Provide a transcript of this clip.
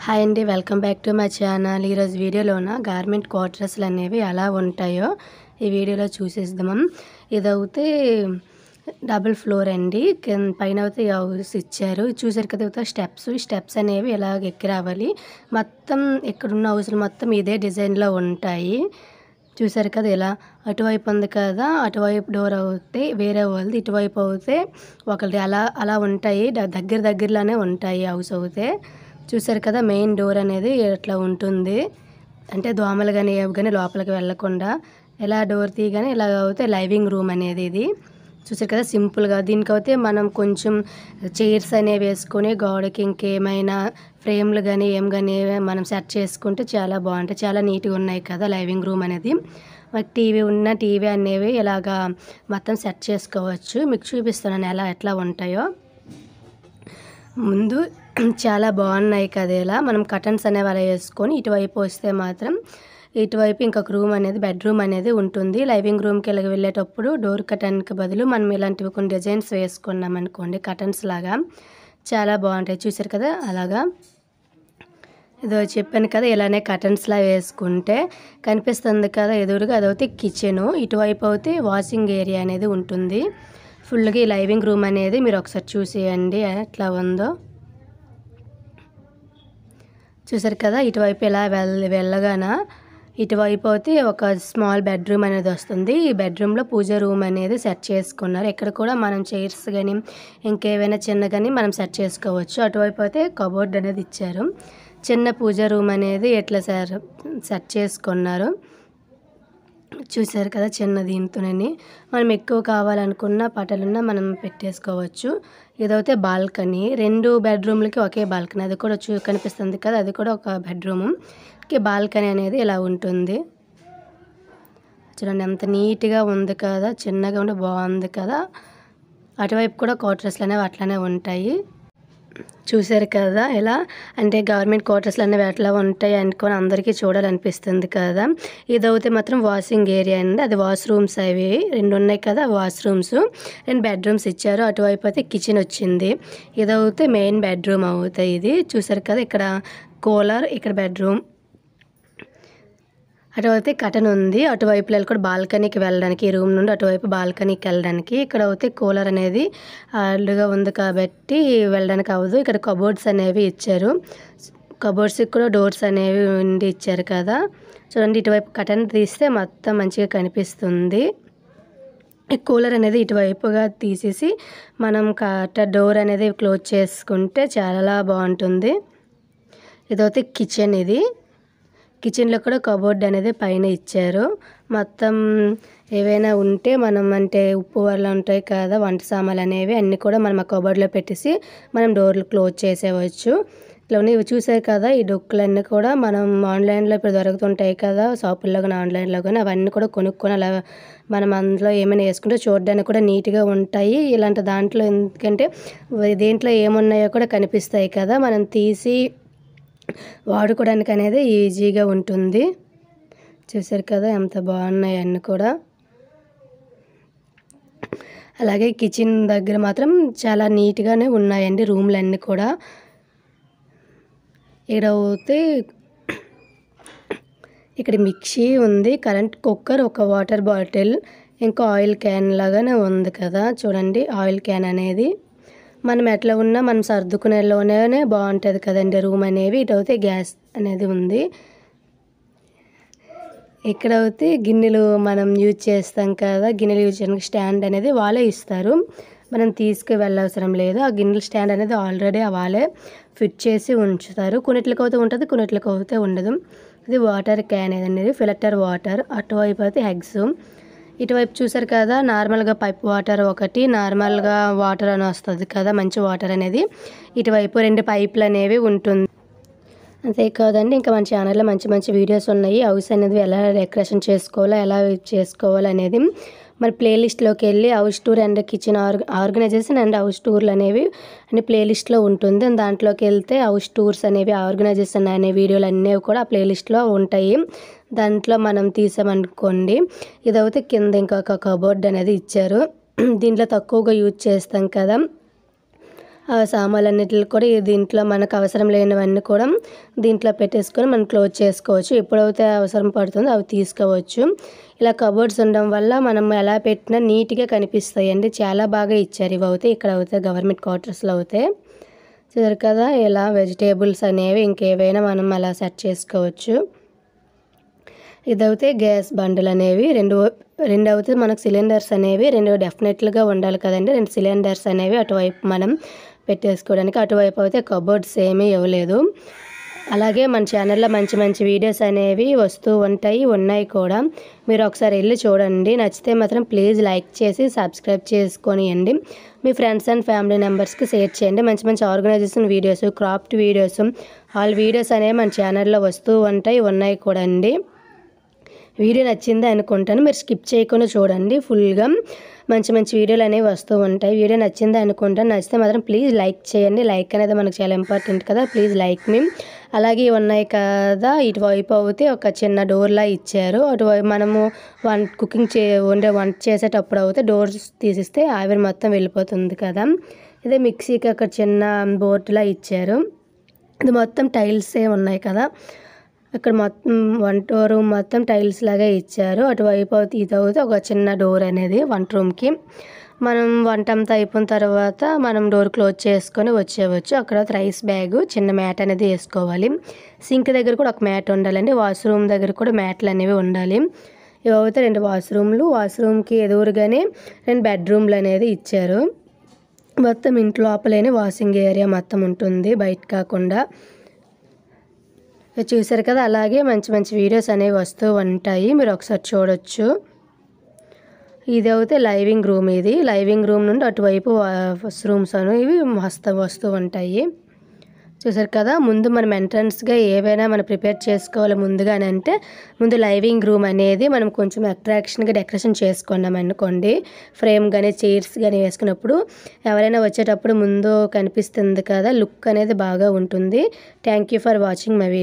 Hi అండి, welcome back to my channel. ఈరోజు వీడియోలోన garment క్వార్టర్స్లు అనేవి ఎలా ఉంటాయో ఈ వీడియోలో చూసేద్దాం. ఇదైతే డబుల్ ఫ్లోర్ అండి. పైన అయితే హౌస్ ఇచ్చారు. చూసారు కదా, స్టెప్స్ అనేవి ఎలాగ ఎక్కి రావాలి. మొత్తం ఇక్కడున్న హౌస్లు మొత్తం ఇదే డిజైన్లో ఉంటాయి. చూసారు కదా, ఇలా అటువైపు ఉంది కదా, అటువైపు డోర్ అవుతే వేరే వాళ్ళది, ఇటువైపు అవుతే ఒకటి, అలా అలా ఉంటాయి. దగ్గరలోనే ఉంటాయి హౌస్ అవుతే. చూసారు కదా, మెయిన్ డోర్ అనేది ఇట్లా ఉంటుంది. అంటే దోమలు కానీ ఏవి కానీ లోపలికి వెళ్ళకుండా ఎలా డోర్ తీయగానే ఇలా అవుతే లైవింగ్ రూమ్ అనేది ఇది. చూసారు కదా, సింపుల్గా దీనికైతే మనం కొంచెం చైర్స్ అనేవి వేసుకొని గోడకి ఇంకేమైనా ఫ్రేమ్లు కానీ ఏం కానీ మనం సెట్ చేసుకుంటే చాలా బాగుంటాయి. చాలా నీట్గా ఉన్నాయి కదా లైవింగ్ రూమ్ అనేది. మాకు టీవీ అనేవి ఇలాగా మొత్తం సెట్ చేసుకోవచ్చు. మీకు చూపిస్తున్నాను ఎట్లా ఉంటాయో. ముందు చాలా బాగున్నాయి కదా. ఇలా మనం కర్టన్స్ అనేవి అలా వేసుకొని ఇటువైపు వస్తే మాత్రం ఇటువైపు ఇంకొక రూమ్ అనేది, బెడ్రూమ్ అనేది ఉంటుంది. లైవింగ్ రూమ్కి ఇలా వెళ్ళేటప్పుడు డోర్ కర్టన్కి బదులు మనం ఇలాంటివి కొన్ని డిజైన్స్ వేసుకున్నాం అనుకోండి, కర్టన్స్ లాగా చాలా బాగుంటాయి. చూసారు కదా, అలాగా ఏదో చెప్పాను కదా, ఇలానే కర్టన్స్లా వేసుకుంటే కనిపిస్తుంది కదా ఎదురుగా. అదైతే కిచెను, ఇటువైపు అయితే వాషింగ్ ఏరియా అనేది ఉంటుంది. ఫుల్గా ఈ లైవింగ్ రూమ్ అనేది మీరు ఒకసారి చూసేయండి ఎట్లా ఉందో. చూసారు కదా, ఇటువైపు ఇలా వెళ్ళగాన ఇటువైపు అయితే ఒక స్మాల్ బెడ్రూమ్ అనేది వస్తుంది. ఈ బెడ్రూమ్లో పూజ రూమ్ అనేది సెట్ చేసుకున్నారు. ఇక్కడ కూడా మనం చైర్స్ కానీ ఇంకేమైనా చిన్న కానీ మనం సెట్ చేసుకోవచ్చు. అటువైపు అయితే కబోర్డ్ అనేది ఇచ్చారు. చిన్న పూజ రూమ్ అనేది ఎట్లా సెట్ చేసుకున్నారు. చూసారు కదా, చిన్న దీంతోనే మనం ఎక్కువ కావాలనుకున్న పటలున్న మనం పెట్టేసుకోవచ్చు. ఇదైతే బాల్కనీ, 2 బెడ్రూమ్లకి ఒకే బాల్కనీ. అది కూడా కనిపిస్తుంది కదా, అది కూడా ఒక బెడ్రూమ్కి బాల్కనీ అనేది ఇలా ఉంటుంది. చూడండి ఎంత నీట్గా ఉంది కదా, చిన్నగా ఉండి బాగుంది కదా. అటువైపు కూడా క్వార్టర్స్లు అనేవి అట్లానే ఉంటాయి. చూసారు కదా, ఇలా అంటే గవర్నమెంట్ క్వార్టర్స్లు అనేవి ఎట్లా ఉంటాయి అనుకొని అందరికీ చూడాలనిపిస్తుంది కదా. ఇదైతే మాత్రం వాషింగ్ ఏరియా అండి. అది వాష్రూమ్స్ అవి 2 ఉన్నాయి కదా, వాష్రూమ్స్ 2 బెడ్రూమ్స్ ఇచ్చారు. అటువైపు అయితే కిచెన్ వచ్చింది. ఇదైతే మెయిన్ బెడ్రూమ్ అవుతాయి ఇది. చూసారు కదా, ఇక్కడ కూలర్, ఇక్కడ బెడ్రూమ్, అటువైపు కటన్ ఉంది. అటువైపులో కూడా బాల్కనీకి వెళ్ళడానికి, ఈ రూమ్ నుండి అటువైపు బాల్కనీకి వెళ్ళడానికి. ఇక్కడ అయితే కూలర్ అనేది అడ్డుగా ఉంది కాబట్టి వెళ్ళడానికి అవ్వదు. ఇక్కడ కబోర్డ్స్ అనేవి ఇచ్చారు. కబోర్డ్స్కి కూడా డోర్స్ అనేవి ఉండి ఇచ్చారు కదా. చూడండి, ఇటువైపు కటన్ తీస్తే మొత్తం మంచిగా కనిపిస్తుంది. ఈ కూలర్ అనేది ఇటువైపుగా తీసేసి మనం డోర్ అనేది క్లోజ్ చేసుకుంటే చాలా బాగుంటుంది. ఇదైతే కిచెన్. ఇది కిచెన్లో కూడా కబోర్డ్ అనేది పైన ఇచ్చారు. మొత్తం ఏవైనా ఉంటే మనం అంటే ఉప్పు వరలు ఉంటాయి కదా, వంట సామాన్లు అనేవి అన్నీ కూడా మనం ఆ కబోర్డ్లో పెట్టేసి మనం డోర్లు క్లోజ్ చేసేవచ్చు. ఇట్లా ఇవి చూసారు కదా, ఈ డొక్కులన్నీ కూడా మనం ఆన్లైన్లో ఇప్పుడు దొరుకుతుంటాయి కదా, షాపుల్లో కానీ ఆన్లైన్లో కానీ. అవన్నీ కూడా కొనుక్కొని అలా మనం అందులో ఏమైనా వేసుకుంటే చూడడానికి కూడా నీట్గా ఉంటాయి. ఇలాంటి దాంట్లో ఎందుకంటే దేంట్లో ఏమున్నాయో కూడా కనిపిస్తాయి కదా, మనం తీసి వాడుకోవడానికి అనేది ఈజీగా ఉంటుంది. చూసారు కదా ఎంత బాగున్నాయి అన్నీ కూడా. అలాగే కిచెన్ దగ్గర మాత్రం చాలా నీట్గానే ఉన్నాయండి రూమ్లన్నీ కూడా. ఇక్కడ మిక్సీ ఉంది, కరెంట్ కుక్కర్, ఒక వాటర్ బాటిల్, ఇంకా ఆయిల్ క్యాన్ లాగానే ఉంది కదా. చూడండి, ఆయిల్ క్యాన్ అనేది మనం ఎట్లా ఉన్నా మనం సర్దుకునేలోనే బాగుంటుంది కదండి రూమ్ అనేవి. ఇటైతే గ్యాస్ అనేది ఉంది. ఇక్కడైతే గిన్నెలు మనం యూజ్ చేస్తాం కదా, గిన్నెలు యూజ్ చేయడానికి స్టాండ్ అనేది వాళ్ళే ఇస్తారు, మనం తీసుకు వెళ్ళవసరం లేదు. ఆ గిన్నెల స్టాండ్ అనేది ఆల్రెడీ వాళ్ళే ఫిట్ చేసి ఉంచుతారు. కొన్నిట్లకైతే ఉంటుంది, కొన్నిట్లకైతే ఉండదు. ఇది వాటర్ క్యాన్ అనేది ఫిల్టర్ వాటర్. అటువైపు అయితే ఎగ్స్. ఇటువైపు చూసారు కదా, నార్మల్గా పైప్ వాటర్ ఒకటి, నార్మల్గా వాటర్ అని వస్తుంది కదా, మంచి వాటర్ అనేది. ఇటువైపు 2 పైపులు అనేవి ఉంటుంది. అంతే కాదండి, ఇంకా మన ఛానల్లో మంచి మంచి వీడియోస్ ఉన్నాయి. హౌస్ అనేది ఎలా డెకరేషన్ చేసుకోవాలో, ఎలా చేసుకోవాలి అనేది మరి ప్లేలిస్ట్లోకి వెళ్ళి house tour and kitchen organisation and house టూర్లు అనేవి అన్ని ప్లేలిస్ట్లో ఉంటుంది. దాంట్లోకి వెళ్తే హౌస్ టూర్స్ అనేవి, ఆర్గనైజేషన్ అనే వీడియోలు అనేవి కూడా ఆ ప్లేలిస్ట్లో ఉంటాయి. దాంట్లో మనం తీసామనుకోండి, ఇదైతే కింద ఇంకొక కబోర్డ్ అనేది ఇచ్చారు. దీంట్లో తక్కువగా యూజ్ చేస్తాం కదా, ఆ సామాన్లన్నిటిని కూడా దీంట్లో మనకు అవసరం లేనివన్నీ కూడా దీంట్లో పెట్టేసుకొని మనం క్లోజ్ చేసుకోవచ్చు. ఎప్పుడైతే అవసరం పడుతుందో అవి తీసుకోవచ్చు. ఇలా కబోర్డ్స్ ఉండడం వల్ల మనం ఎలా పెట్టినా నీట్గా కనిపిస్తాయండి. చాలా బాగా ఇచ్చారు ఇవి ఇక్కడ గవర్నమెంట్ క్వార్టర్స్లో చూసారు కదా. ఇలా వెజిటేబుల్స్ అనేవి ఇంకేవైనా మనం అలా సెట్ చేసుకోవచ్చు. ఇదైతే గ్యాస్ బండలు అనేవి రెండు అయితే మనకు సిలిండర్స్ అనేవి 2 డెఫినెట్లుగా ఉండాలి కదండి. 2 సిలిండర్స్ అనేవి అటువైపు మనం పెట్టేసుకోవడానికి. అటువైపు అయితే కబోర్డ్స్ ఏమీ ఇవ్వలేదు. అలాగే మన ఛానల్లో మంచి మంచి వీడియోస్ అనేవి వస్తూ ఉన్నాయి కూడా. మీరు ఒకసారి వెళ్ళి చూడండి. నచ్చితే మాత్రం ప్లీజ్ లైక్ చేసి సబ్స్క్రైబ్ చేసుకొనియండి. మీ ఫ్రెండ్స్ అండ్ ఫ్యామిలీ మెంబర్స్కి షేర్ చేయండి. మంచి మంచి organisation videos, craft videos, all videos అనేవి మన ఛానల్లో వస్తూ ఉన్నాయి కూడా అండి. వీడియో నచ్చింది అనుకుంటాను. మీరు స్కిప్ చేయకుండా చూడండి. ఫుల్గా మంచి మంచి వీడియోలు అనేవి వస్తూ ఉంటాయి. వీడియో నచ్చింది అనుకుంటాను. నచ్చితే మాత్రం ప్లీజ్ లైక్ చేయండి. లైక్ అనేది మనకు చాలా ఇంపార్టెంట్ కదా. ప్లీజ్ లైక్ మీ. అలాగే ఉన్నాయి కదా, ఇటువైపు అయితే ఒక చిన్న డోర్లా ఇచ్చారు. అటువైపు మనము వంట చేసేటప్పుడు అయితే డోర్స్ తీసిస్తే ఆవిరి మొత్తం వెళ్ళిపోతుంది కదా. ఇదే మిక్సీకి అక్కడ చిన్న బోర్డులా ఇచ్చారు. ఇది మొత్తం టైల్సే ఉన్నాయి కదా. ఇక్కడ మొత్తం వంట రూమ్ మొత్తం టైల్స్ లాగా ఇచ్చారు. అటువైపు ఇదవుతే ఒక చిన్న డోర్ అనేది వంట రూమ్కి. మనం వంట అంతా అయిపోయిన తర్వాత మనం డోర్ క్లోజ్ చేసుకొని వచ్చేవచ్చు. అక్కడ రైస్ బ్యాగ్, చిన్న మ్యాట్ అనేది వేసుకోవాలి. సింక్ దగ్గర కూడా ఒక మ్యాట్ ఉండాలండి. వాష్రూమ్ దగ్గర కూడా మ్యాట్లు అనేవి ఉండాలి. ఇవైతే 2 వాష్రూమ్లు. వాష్రూమ్కి ఎదురుగానే 2 బెడ్రూమ్లు అనేది ఇచ్చారు. మొత్తం ఇంట్లో లోపలేనే వాషింగ్ ఏరియా మొత్తం ఉంటుంది, బయట కాకుండా. చూసారు కదా. అలాగే మంచి మంచి వీడియోస్ అనేవి వస్తూ ఉంటాయి, మీరు ఒకసారి చూడొచ్చు. ఇదైతే లైవింగ్ రూమ్. ఇది లైవింగ్ రూమ్ నుండి అటువైపు రూమ్స్ అనేవి వస్తూ ఉంటాయి. చూసారు కదా. ముందు మనం ఎంట్రన్స్గా ఏవైనా మనం ప్రిపేర్ చేసుకోవాలి ముందుగానే అంటే ముందు లైవింగ్ రూమ్ అనేది మనం కొంచెం అట్రాక్షన్గా డెకరేషన్ చేసుకున్నాం అనుకోండి. ఫ్రేమ్ కానీ చైర్స్ కానీ వేసుకున్నప్పుడు ఎవరైనా వచ్చేటప్పుడు ముందు కనిపిస్తుంది కదా, లుక్ అనేది బాగా ఉంటుంది. Thank you for watching my video.